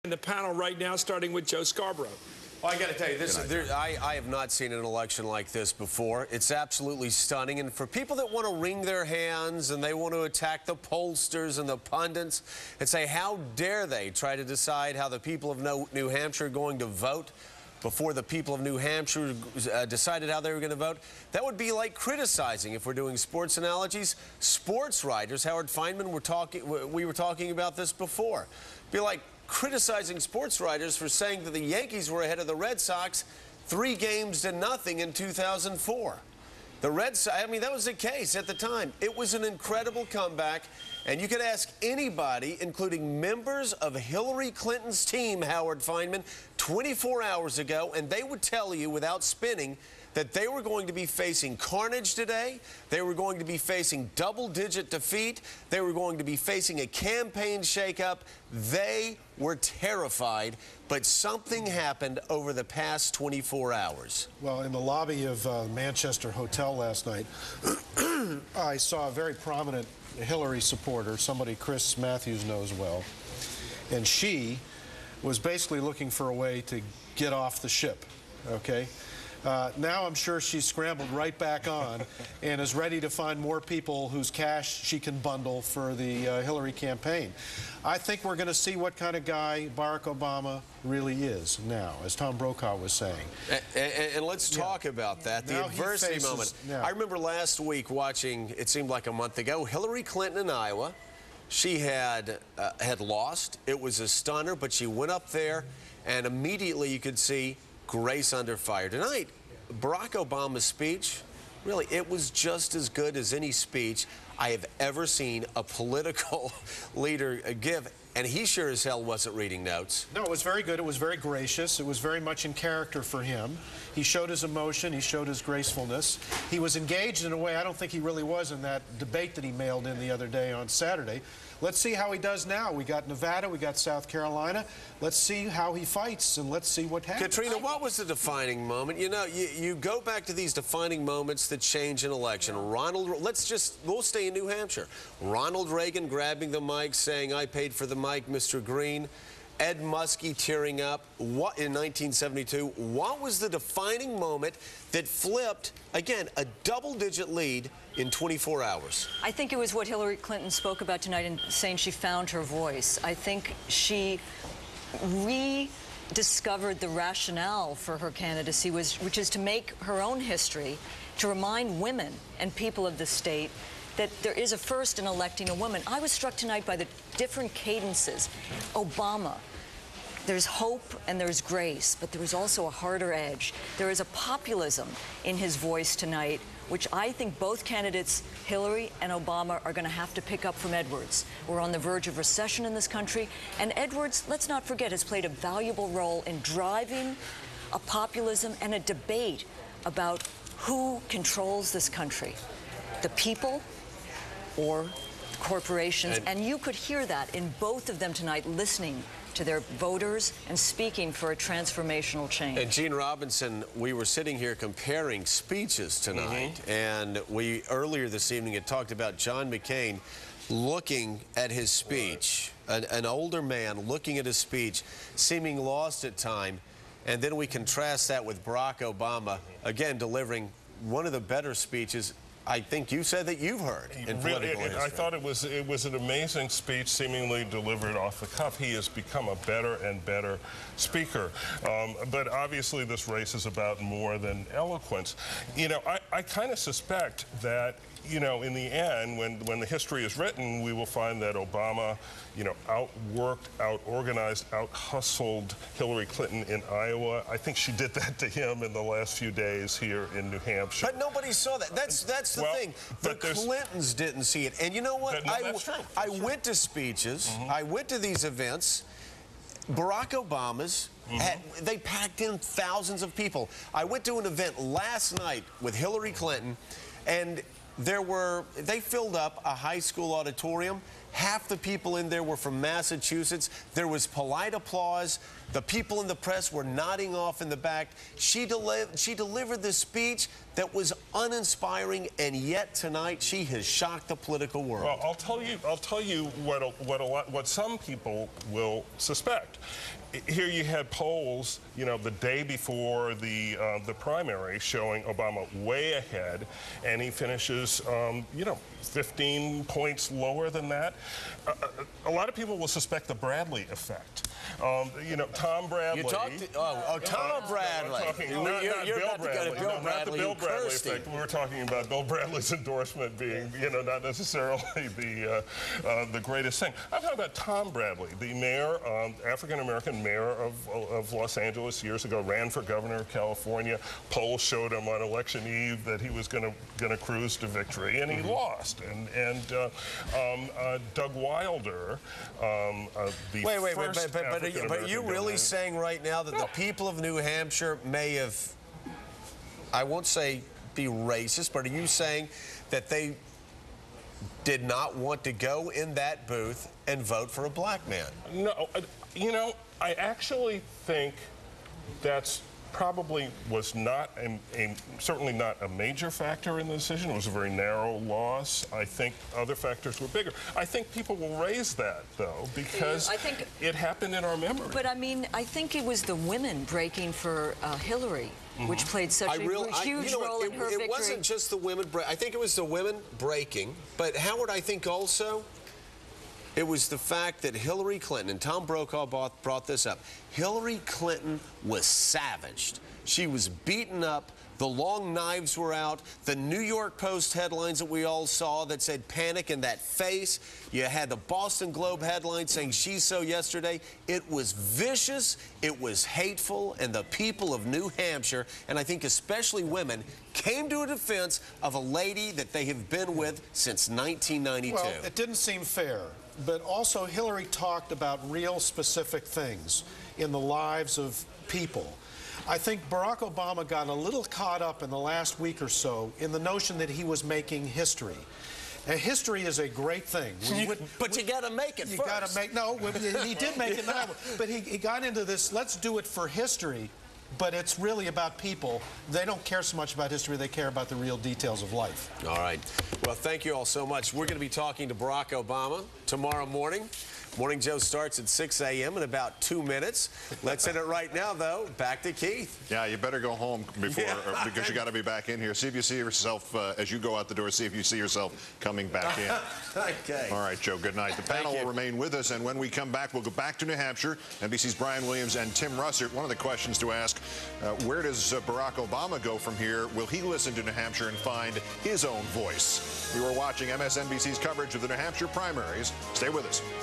The panel right now, starting with Joe Scarborough. Well, I got to tell you, I have not seen an election like this before. It's absolutely stunning. And for people that want to wring their hands and they want to attack the pollsters and the pundits and say, how dare they try to decide how the people of New Hampshire are going to vote before the people of New Hampshire decided how they were going to vote, that would be like criticizing, if we're doing sports analogies, sports writers. Howard Fineman, we were talking about this before. Be like criticizing sports writers for saying that the Yankees were ahead of the Red Sox 3-0 in 2004. The Red Sox, I mean, that was the case at the time. It was an incredible comeback, and you could ask anybody, including members of Hillary Clinton's team, Howard Fineman, 24 hours ago, and they would tell you without spinning that they were going to be facing carnage today, they were going to be facing double-digit defeat, they were going to be facing a campaign shakeup. They were terrified, but something happened over the past 24 hours. Well, in the lobby of Manchester Hotel last night, I saw a very prominent Hillary supporter, somebody Chris Matthews knows well, and she was basically looking for a way to get off the ship, okay? Now I'm sure she's scrambled right back on and is ready to find more people whose cash she can bundle for the Hillary campaign. I think we're going to see what kind of guy Barack Obama really is now, as Tom Brokaw was saying. And let's talk about that, the adversity moment. I remember last week watching, it seemed like a month ago, Hillary Clinton in Iowa. She had lost. It was a stunner, but she went up there, and immediately you could see grace under fire. Tonight, Barack Obama's speech, really, it was just as good as any speech I have ever seen a political leader give, and he sure as hell wasn't reading notes. No, it was very good. It was very gracious. It was very much in character for him. He showed his emotion. He showed his gracefulness. He was engaged in a way I don't think he really was in that debate that he mailed in the other day on Saturday. Let's see how he does now. We got Nevada, we got South Carolina. Let's see how he fights, and let's see what happens. Katrina, what was the defining moment? You know, you go back to these defining moments that change an election. We'll stay in New Hampshire. Ronald Reagan grabbing the mic, saying, "I paid for the mic, Mr. Green." Ed Muskie tearing up in 1972. What was the defining moment that flipped, again, a double-digit lead in 24 hours? I think it was what Hillary Clinton spoke about tonight in saying she found her voice. I think she rediscovered the rationale for her candidacy, which is to make her own history, to remind women and people of the state that there is a first in electing a woman. I was struck tonight by the different cadences. Obama, there's hope and there's grace, but there is also a harder edge. There is a populism in his voice tonight, which I think both candidates, Hillary and Obama, are going to have to pick up from Edwards. We're on the verge of recession in this country, and Edwards, let's not forget, has played a valuable role in driving a populism and a debate about who controls this country, the people or corporations. And you could hear that in both of them tonight, listening to their voters and speaking for a transformational change. And Eugene Robinson, we were sitting here comparing speeches tonight, and we earlier this evening had talked about John McCain looking at his speech, an older man looking at his speech, seeming lost at time, and then we contrast that with Barack Obama, again delivering one of the better speeches I think you said that you've heard in political history. I thought it was an amazing speech, seemingly delivered off the cuff. He has become a better and better speaker. But obviously this race is about more than eloquence. You know, I kind of suspect that, you know, in the end, when the history is written, we will find that Obama, you know, outworked, out-organized, out-hustled Hillary Clinton in Iowa. I think she did that to him in the last few days here in New Hampshire. But nobody saw that. That's the thing. The Clintons didn't see it. And you know what? I went to speeches. I went to these events. Barack Obama's, they packed in thousands of people. I went to an event last night with Hillary Clinton, and they filled up a high school auditorium. Half the people in there were from Massachusetts. There was polite applause. The people in the press were nodding off in the back. She delivered this speech that was uninspiring, and yet tonight she has shocked the political world. Well, I'll tell you what some people will suspect. Here you had polls, you know, the day before the primary showing Obama way ahead, and he finishes, you know, 15 points lower than that. A lot of people will suspect the Bradley effect. You know, Tom Bradley. Tom Bradley. You're about to go to Bill Bradley. Not the Bill Bradley effect. We were talking about Bill Bradley's endorsement being, you know, not necessarily the greatest thing. I'm talking about Tom Bradley, the mayor, African-American mayor of Los Angeles years ago, ran for governor of California. Polls showed him on election eve that he was going to cruise to victory, and he lost. And Doug Wilder, But are you really saying right now that the people of New Hampshire may have, I won't say be racist, but are you saying that they did not want to go in that booth and vote for a black man? No, you know, I actually think that's probably was not, certainly not a major factor in the decision. It was a very narrow loss. I think other factors were bigger. I think people will raise that, though, because it happened in our memory. But, I mean, I think it was the women breaking for Hillary, which played such a huge role in her victory. It wasn't just the women I think it was the women breaking, but Howard, I think also it was the fact that Hillary Clinton, and Tom Brokaw brought this up, Hillary Clinton was savaged. She was beaten up. The long knives were out. The New York Post headlines that we all saw that said panic in that face. You had the Boston Globe headline saying she's so yesterday. It was vicious. It was hateful. And the people of New Hampshire, and I think especially women, came to a defense of a lady that they have been with since 1992. Well, it didn't seem fair. But also Hillary talked about real specific things in the lives of people. I think Barack Obama got a little caught up in the last week or so in the notion that he was making history. And history is a great thing. But you got to make it first. You got to make, no, he did make it now. But he got into this, let's do it for history. But it's really about people. They don't care so much about history. They care about the real details of life. All right. Well, thank you all so much. We're going to be talking to Barack Obama tomorrow morning. Morning Joe starts at 6 a.m. in about 2 minutes. Let's hit it right now, though. Back to Keith. Yeah, you better go home before because you got to be back in here. See if you see yourself as you go out the door. See if you see yourself coming back in. Okay. All right, Joe. Good night. The panel will remain with us, and when we come back, we'll go back to New Hampshire. NBC's Brian Williams and Tim Russert. One of the questions to ask: where does Barack Obama go from here? Will he listen to New Hampshire and find his own voice? You are watching MSNBC's coverage of the New Hampshire primaries. Stay with us.